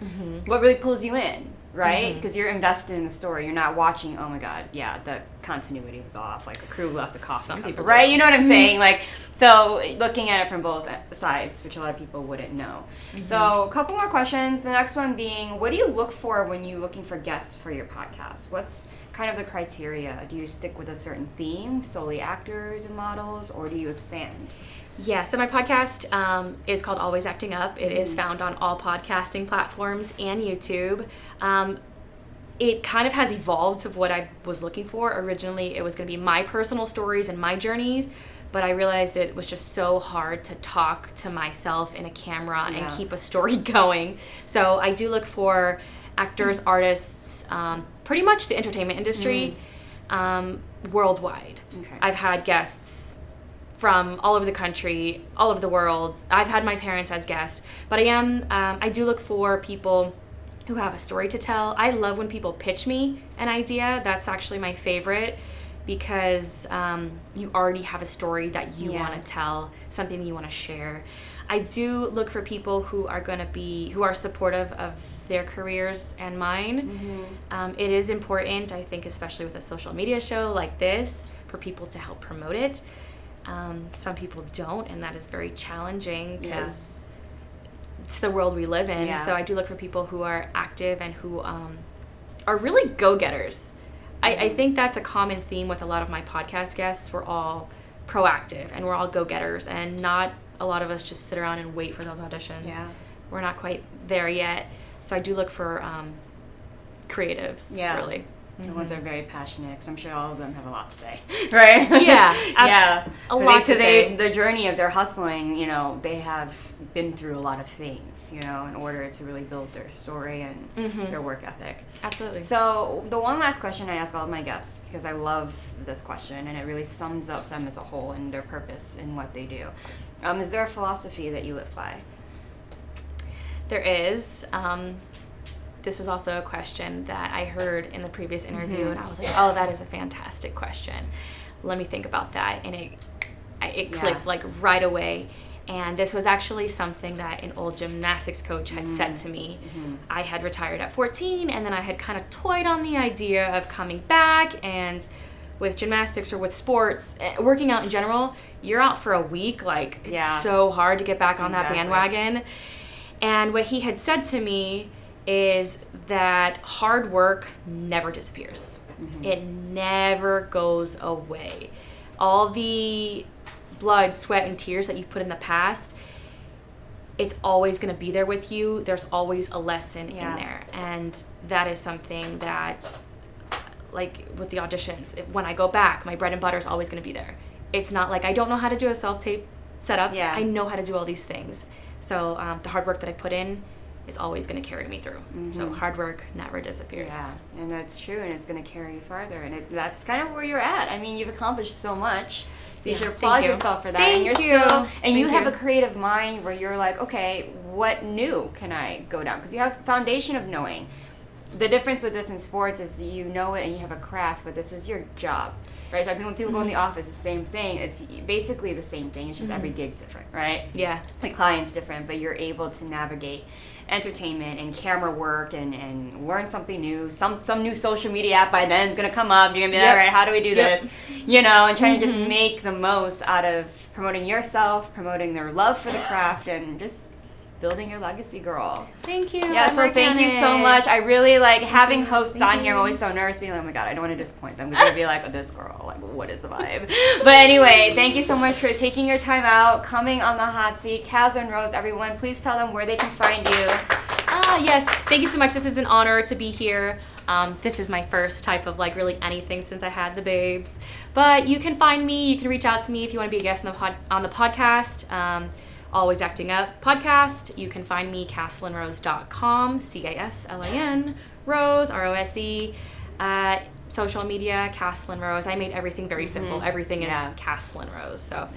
what really pulls you in? Right? Because you're invested in the story. You're not watching, oh my God, yeah, the continuity was off. Like, the crew left the coffee Some cup, people right? You know what I'm saying? Like, so looking at it from both sides, which a lot of people wouldn't know. So a couple more questions. The next one being, what do you look for when you're looking for guests for your podcast? What's kind of the criteria? Do you stick with a certain theme, solely actors and models, or do you expand? Yeah, so my podcast is called Always Acting Up. It is found on all podcasting platforms and YouTube. It kind of has evolved to what I was looking for. Originally, it was going to be my personal stories and my journeys, but I realized it was just so hard to talk to myself in a camera and keep a story going. So I do look for actors, artists, pretty much the entertainment industry, worldwide. Okay. I've had guests from all over the country, all over the world. I've had my parents as guests, but I do look for people who have a story to tell. I love when people pitch me an idea. That's actually my favorite, because you already have a story that you want to tell, something you want to share. I do look for people who are supportive of their careers and mine. It is important, I think, especially with a social media show like this, for people to help promote it. Some people don't, and that is very challenging, because it's the world we live in. So I do look for people who are active and who are really go-getters. I think that's a common theme with a lot of my podcast guests. We're all proactive, and we're all go-getters, and not a lot of us just sit around and wait for those auditions. We're not quite there yet. So I do look for creatives, really. The ones that are very passionate, because I'm sure all of them have a lot to say, right? A lot to say. The journey of their hustling, they have been through a lot of things, in order to really build their story and their work ethic. Absolutely. So the one last question I ask all of my guests, because I love this question, and it really sums up them as a whole and their purpose in what they do. Is there a philosophy that you live by? There is. This was also a question that I heard in the previous interview, and I was like, oh, that is a fantastic question. Let me think about that. And it clicked like right away. And this was actually something that an old gymnastics coach had said to me. I had retired at 14, and then I had kind of toyed on the idea of coming back. And with gymnastics or with sports, working out in general, you're out for a week. Like, it's so hard to get back on that bandwagon. And what he had said to me is that hard work never disappears. It never goes away. All the blood, sweat, and tears that you've put in the past, it's always going to be there with you. There's always a lesson in there. And that is something that, like with the auditions, when I go back, my bread and butter is always going to be there. It's not like I don't know how to do a self-tape setup. I know how to do all these things. So the hard work that I put in is always going to carry me through. So hard work never disappears. Yeah, and that's true, and it's going to carry you farther. And that's kind of where you're at. I mean, you've accomplished so much. So you should applaud yourself for that. Thank and you. Still, and you have a creative mind where you're like, okay, what new can I go down? Because you have a foundation of knowing. The difference with this in sports is you know it and you have a craft, but this is your job, right? So I mean, when people go in the office, it's the same thing. It's basically the same thing. It's just every gig's different, right? Yeah. The client's different, but you're able to navigate entertainment and camera work and learn something new. Some new social media app by then is going to come up. You're going to be like, all right, how do we do this? You know, and trying to just make the most out of promoting yourself, promoting their love for the craft, and just building your legacy, girl. Thank you. Yeah, so thank you so much. I really like having hosts on here. I'm always so nervous being like, oh my God, I don't want to disappoint them. Because they'll be like, oh, this girl, like, what is the vibe? But anyway, thank you so much for taking your time out, coming on the hot seat. Kaz and Rose, everyone, please tell them where they can find you. Yes, thank you so much. This is an honor to be here. This is my first type of like really anything since I had the babes. But you can find me. You can reach out to me if you want to be a guest on the podcast. Always Acting Up podcast. You can find me CaslinRose.com, CASLIN Rose, ROSE. Social media, Caslin Rose. I made everything very simple. Everything is Caslin Rose. So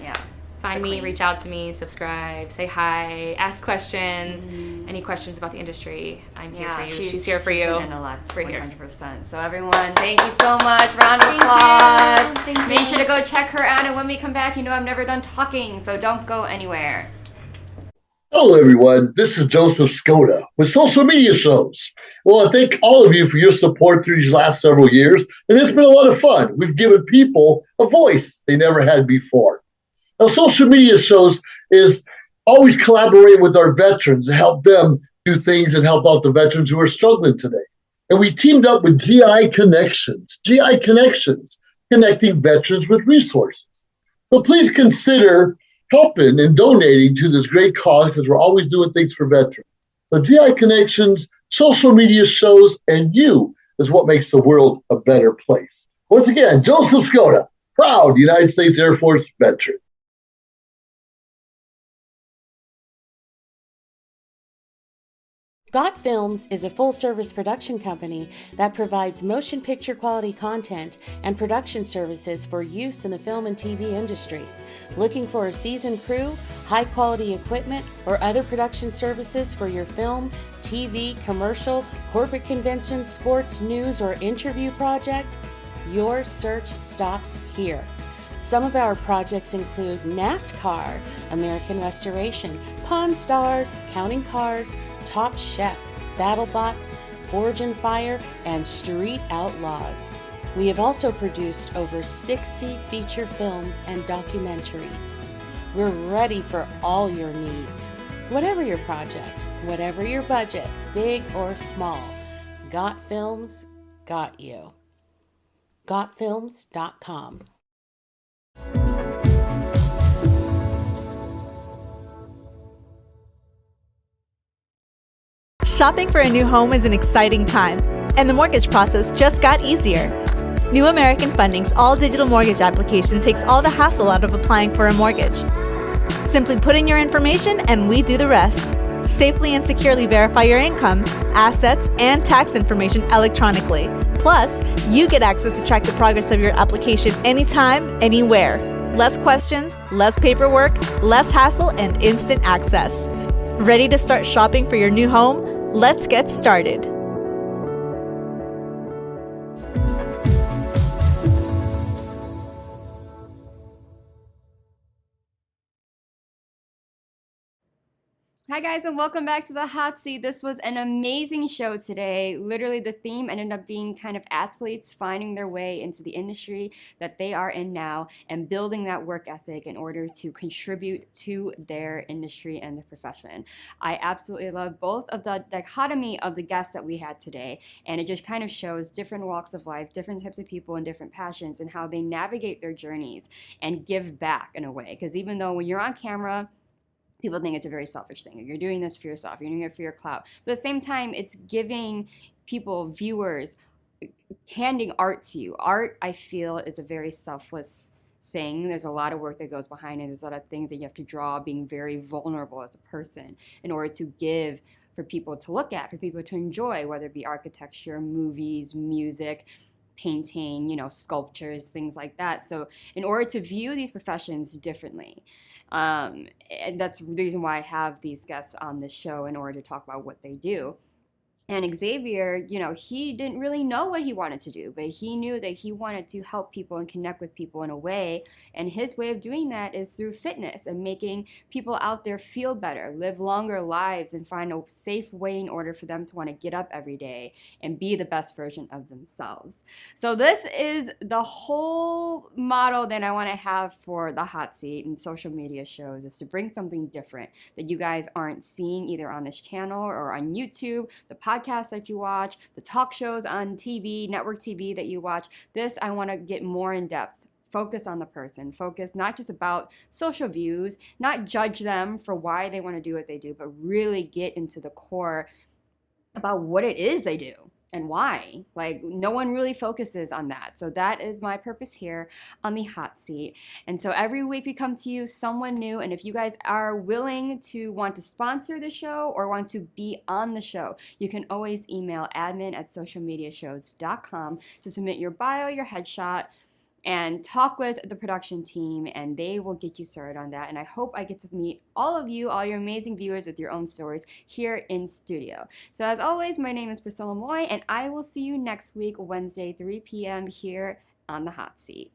find me, reach out to me, subscribe, say hi, ask questions. Any questions about the industry, I'm here for you. She's here for you. She's an intellect, for here. 100%. So everyone, thank you so much. Round of applause. Thank you. Make sure to go check her out. And when we come back, you know I'm never done talking. So don't go anywhere. Hello, everyone. This is Joseph Skoda with Social Media Shows. Well, I thank all of you for your support through these last several years, and it's been a lot of fun. We've given people a voice they never had before. Now, Social Media Shows is always collaborating with our veterans to help them do things and help out the veterans who are struggling today. And we teamed up with GI Connections, connecting veterans with resources. So please consider helping and donating to this great cause because we're always doing things for veterans. So GI Connections, Social Media Shows, and you is what makes the world a better place. Once again, Joseph Skoda, proud United States Air Force veteran. Got Films is a full-service production company that provides motion picture quality content and production services for use in the film and TV industry. Looking for a seasoned crew, high-quality equipment, or other production services for your film, TV, commercial, corporate convention, sports, news, or interview project? Your search stops here. Some of our projects include NASCAR, American Restoration, Pawn Stars, Counting Cars, Top Chef, BattleBots, Forge and Fire, and Street Outlaws. We have also produced over 60 feature films and documentaries. We're ready for all your needs. Whatever your project, whatever your budget, big or small, Got Films got you. GotFilms.com. Shopping for a new home is an exciting time, and the mortgage process just got easier. New American Funding's all-digital mortgage application takes all the hassle out of applying for a mortgage. Simply put in your information and we do the rest. Safely and securely verify your income, assets, and tax information electronically. Plus, you get access to track the progress of your application anytime, anywhere. Less questions, less paperwork, less hassle, and instant access. Ready to start shopping for your new home? Let's get started. Hi guys, and welcome back to the Hot Seat. This was an amazing show today. Literally the theme ended up being kind of athletes finding their way into the industry that they are in now and building that work ethic in order to contribute to their industry and the profession. I absolutely love both of the dichotomy of the guests that we had today, and it just kind of shows different walks of life, different types of people and different passions, and how they navigate their journeys and give back in a way. Because even though when you're on camera, people think it's a very selfish thing. You're doing this for yourself. You're doing it for your clout. But at the same time, it's giving people, viewers, handing art to you. Art, I feel, is a very selfless thing. There's a lot of work that goes behind it. There's a lot of things that you have to draw, being very vulnerable as a person in order to give for people to look at, for people to enjoy, whether it be architecture, movies, music, painting, sculptures, things like that. So in order to view these professions differently, and that's the reason why I have these guests on this show, in order to talk about what they do. And Xavier, he didn't really know what he wanted to do, but he knew that he wanted to help people and connect with people in a way. And his way of doing that is through fitness and making people out there feel better, live longer lives, and find a safe way in order for them to want to get up every day and be the best version of themselves. So this is the whole model that I want to have for the Hot Seat and social media shows, is to bring something different that you guys aren't seeing either on this channel or on YouTube, the podcasts that you watch, the talk shows on TV, network TV that you watch. This, I want to get more in depth. Focus on the person. Focus not just about social views, not judge them for why they want to do what they do, but really get into the core about what it is they do and why. Like, no one really focuses on that. So that is my purpose here on the Hot Seat. And so every week we come to you someone new. And if you guys are willing to want to sponsor the show or want to be on the show, you can always email admin@socialmediashows.com to submit your bio, your headshot, and talk with the production team, and they will get you started on that. And I hope I get to meet all of you, all your amazing viewers with your own stories here in studio. So as always, my name is Priscilla Moy, and I will see you next week, Wednesday, 3 p.m. here on the Hot Seat.